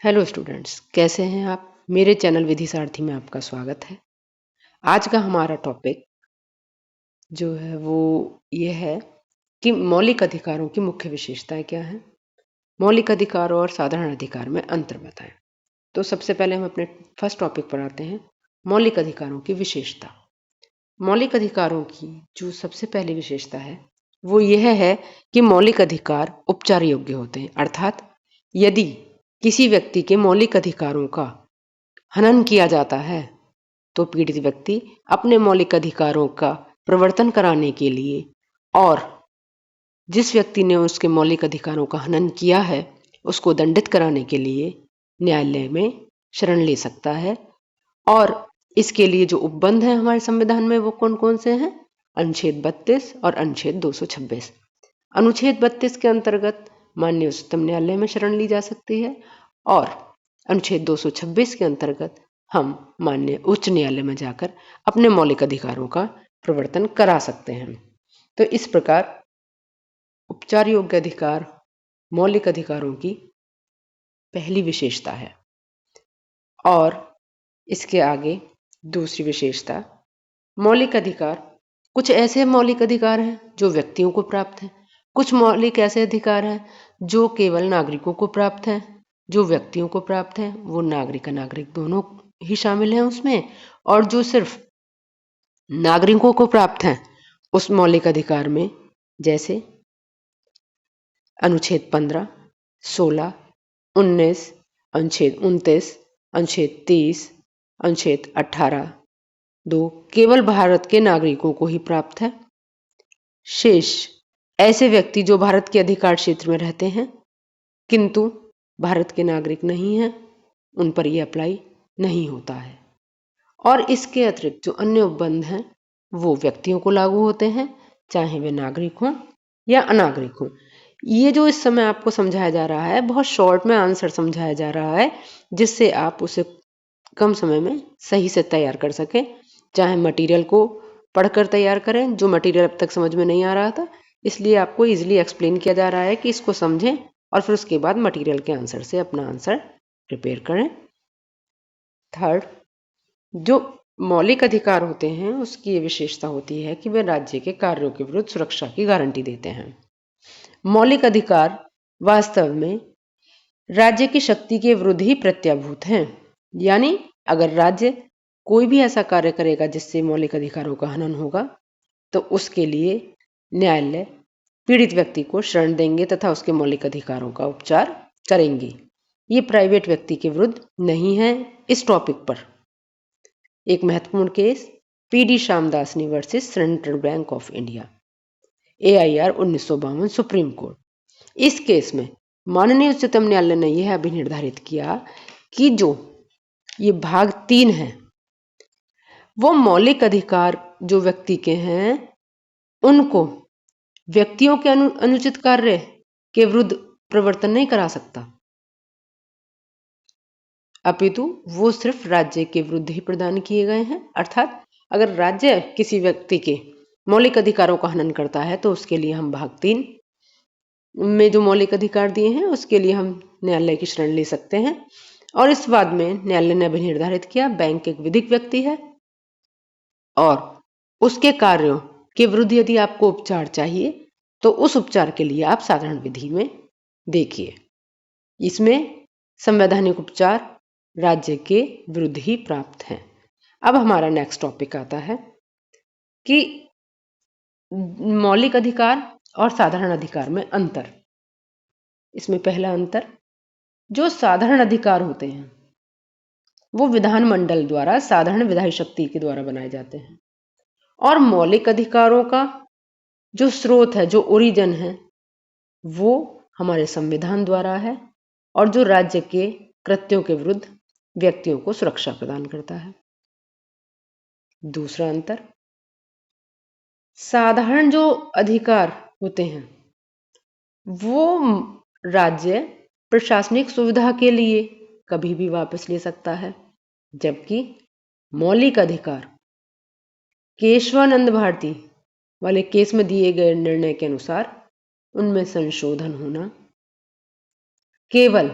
Hello students, कैसे हैं आप। मेरे चैनल विधि सारथी में आपका स्वागत है। आज का हमारा टॉपिक जो है वो ये है कि मौलिक अधिकारों की मुख्य विशेषताएं क्या हैं। मौलिक अधिकार और साधारण अधिकार में अंतर बताएं। तो सबसे पहले हम अपने फर्स्ट टॉपिक पर आते हैं, मौलिक अधिकारों की विशेषता। मौलिक अधिकारों की जो सबसे पहली विशेषता है वो यह है कि मौलिक अधिकार उपचार योग्य होते हैं, अर्थात यदि किसी व्यक्ति के मौलिक अधिकारों का हनन किया जाता है तो पीड़ित व्यक्ति अपने मौलिक अधिकारों का प्रवर्तन कराने के लिए और जिस व्यक्ति ने उसके मौलिक अधिकारों का हनन किया है उसको दंडित कराने के लिए न्यायालय में शरण ले सकता है। और इसके लिए जो उपबंध है हमारे संविधान में वो कौन कौन से हैं? अनुच्छेद 32 और अनुच्छेद 226। अनुच्छेद 32 के अंतर्गत माननीय उच्चतम न्यायालय में शरण ली जा सकती है और अनुच्छेद 226 के अंतर्गत हम माननीय उच्च न्यायालय में जाकर अपने मौलिक अधिकारों का प्रवर्तन करा सकते हैं। तो इस प्रकार उपचार योग्य अधिकार मौलिक अधिकारों की पहली विशेषता है। और इसके आगे दूसरी विशेषता, मौलिक अधिकार कुछ ऐसे मौलिक अधिकार हैं जो व्यक्तियों को प्राप्त हैं, कुछ मौलिक ऐसे अधिकार हैं जो केवल नागरिकों को प्राप्त हैं। जो व्यक्तियों को प्राप्त हैं वो नागरिक अनागरिक दोनों ही शामिल हैं उसमें, और जो सिर्फ नागरिकों को प्राप्त हैं उस मौलिक अधिकार में जैसे अनुच्छेद 15, 16, 19, अनुच्छेद 29, अनुच्छेद 30, अनुच्छेद 18 दो केवल भारत के नागरिकों को ही प्राप्त है। शेष ऐसे व्यक्ति जो भारत के अधिकार क्षेत्र में रहते हैं किंतु भारत के नागरिक नहीं हैं उन पर यह अप्लाई नहीं होता है। और इसके अतिरिक्त जो अन्य उपबंध हैं वो व्यक्तियों को लागू होते हैं, चाहे वे नागरिक हों या अनागरिक हों। ये जो इस समय आपको समझाया जा रहा है बहुत शॉर्ट में आंसर समझाया जा रहा है जिससे आप उसे कम समय में सही से तैयार कर सकें। चाहे मटेरियल को पढ़कर तैयार करें, जो मटेरियल अब तक समझ में नहीं आ रहा था इसलिए आपको इजीली एक्सप्लेन किया जा रहा है कि इसको समझें और फिर उसके बाद मटेरियल के आंसर से अपना आंसर प्रिपेयर करें। थर्ड, जो मौलिक अधिकार होते हैं उसकी ये विशेषता होती है कि वे राज्य के कार्यों के विरुद्ध सुरक्षा की गारंटी देते हैं। मौलिक अधिकार वास्तव में राज्य की शक्ति के विरुद्ध ही प्रत्याभूत हैं, यानी अगर राज्य कोई भी ऐसा कार्य करेगा जिससे मौलिक अधिकारों का हनन होगा तो उसके लिए न्यायालय पीड़ित व्यक्ति को शरण देंगे तथा उसके मौलिक अधिकारों का उपचार करेंगे। ये प्राइवेट व्यक्ति के विरुद्ध नहीं है। इस टॉपिक पर एक महत्वपूर्ण case PD Shyamdasani versus central bank of India, AIR 1952 supreme court. इस केस में माननीय उच्चतम न्यायालय ने यह अभिनिर्धारित किया कि जो ये भाग 3 है वो मौलिक अधिकार जो व्यक्ति के हैं उनको व्यक्तियों के अनुचित कार्य के विरुद्ध प्रवर्तन नहीं करा सकता, अपितु वो सिर्फ राज्य के विरुद्ध ही प्रदान किए गए हैं। अर्थात अगर राज्य किसी व्यक्ति के मौलिक अधिकारों का हनन करता है तो उसके लिए हम भाग 3 में जो मौलिक अधिकार दिए हैं उसके लिए हम न्यायालय की शरण ले सकते हैं। और इस बाद में न्यायालय ने अभी निर्धारित किया बैंक एक विधिक व्यक्ति है और उसके कार्यों के विरुद्ध यदि आपको उपचार चाहिए तो उस उपचार के लिए आप साधारण विधि में देखिए। इसमें संवैधानिक उपचार राज्य के विरुद्ध ही प्राप्त हैं। अब हमारा नेक्स्ट टॉपिक आता है कि मौलिक अधिकार और साधारण अधिकार में अंतर। इसमें पहला अंतर, जो साधारण अधिकार होते हैं वो विधानमंडल द्वारा साधारण विधायी शक्ति के द्वारा बनाए जाते हैं और मौलिक अधिकारों का जो स्रोत है, जो ओरिजिन है, वो हमारे संविधान द्वारा है और जो राज्य के कृत्यों के विरुद्ध व्यक्तियों को सुरक्षा प्रदान करता है। दूसरा अंतर, साधारण जो अधिकार होते हैं वो राज्य प्रशासनिक सुविधा के लिए कभी भी वापस ले सकता है, जबकि मौलिक अधिकार केशवानंद भारती वाले केस में दिए गए निर्णय के अनुसार उनमें संशोधन होना केवल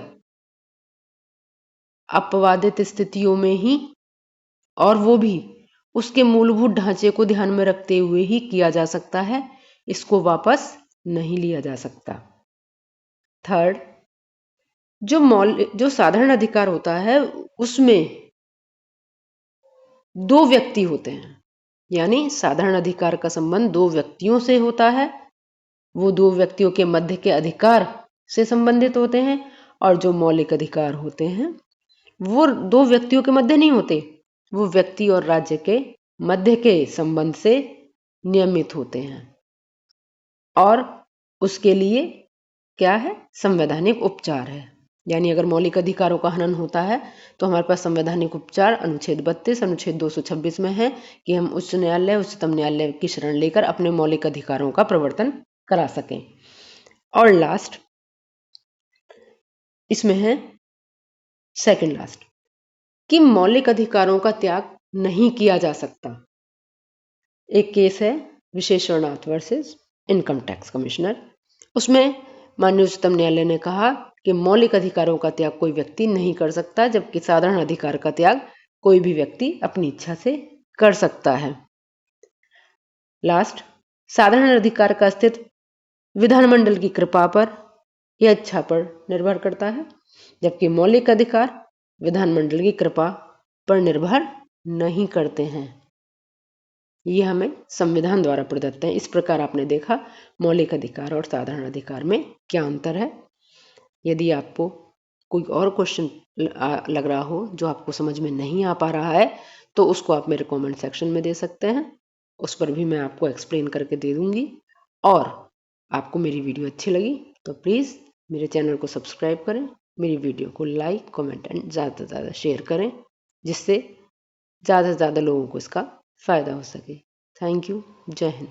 अपवादित स्थितियों में ही, और वो भी उसके मूलभूत ढांचे को ध्यान में रखते हुए ही किया जा सकता है, इसको वापस नहीं लिया जा सकता। थर्ड, जो साधारण अधिकार होता है उसमें दो व्यक्ति होते हैं, यानी साधारण अधिकार का संबंध दो व्यक्तियों से होता है, वो दो व्यक्तियों के मध्य के अधिकार से संबंधित होते हैं, और जो मौलिक अधिकार होते हैं वो दो व्यक्तियों के मध्य नहीं होते, वो व्यक्ति और राज्य के मध्य के संबंध से नियमित होते हैं, और उसके लिए क्या है, संवैधानिक उपचार है। यानी अगर मौलिक अधिकारों का हनन होता है तो हमारे पास संवैधानिक उपचार अनुच्छेद 32, अनुच्छेद 226 में है कि हम उच्च न्यायालय, उच्चतम न्यायालय की शरण लेकर अपने मौलिक अधिकारों का प्रवर्तन करा सकें। और लास्ट इसमें है सेकंड लास्ट, कि मौलिक अधिकारों का त्याग नहीं किया जा सकता। एक केस है विशेष शरणार्थ वर्सेस इनकम टैक्स कमिश्नर, उसमें माननीय उच्चतम न्यायालय ने कहा कि मौलिक अधिकारों का त्याग कोई व्यक्ति नहीं कर सकता, जबकि साधारण अधिकार का त्याग कोई भी व्यक्ति अपनी इच्छा से कर सकता है। लास्ट, साधारण अधिकार का अस्तित्व विधानमंडल की कृपा पर या इच्छा पर निर्भर करता है, जबकि मौलिक अधिकार विधानमंडल की कृपा पर निर्भर नहीं करते हैं। ये हमें संविधान द्वारा प्रदत्त है। इस प्रकार आपने देखा मौलिक अधिकार और साधारण अधिकार में क्या अंतर है। यदि आपको कोई और क्वेश्चन लग रहा हो जो आपको समझ में नहीं आ पा रहा है तो उसको आप मेरे कमेंट सेक्शन में दे सकते हैं, उस पर भी मैं आपको एक्सप्लेन करके दे दूंगी। और आपको मेरी वीडियो अच्छी लगी तो प्लीज़ मेरे चैनल को सब्सक्राइब करें, मेरी वीडियो को लाइक, कमेंट एंड ज़्यादा से ज़्यादा शेयर करें, जिससे ज़्यादा से ज़्यादा लोगों को इसका फ़ायदा हो सके। Thank you. जय हिंद।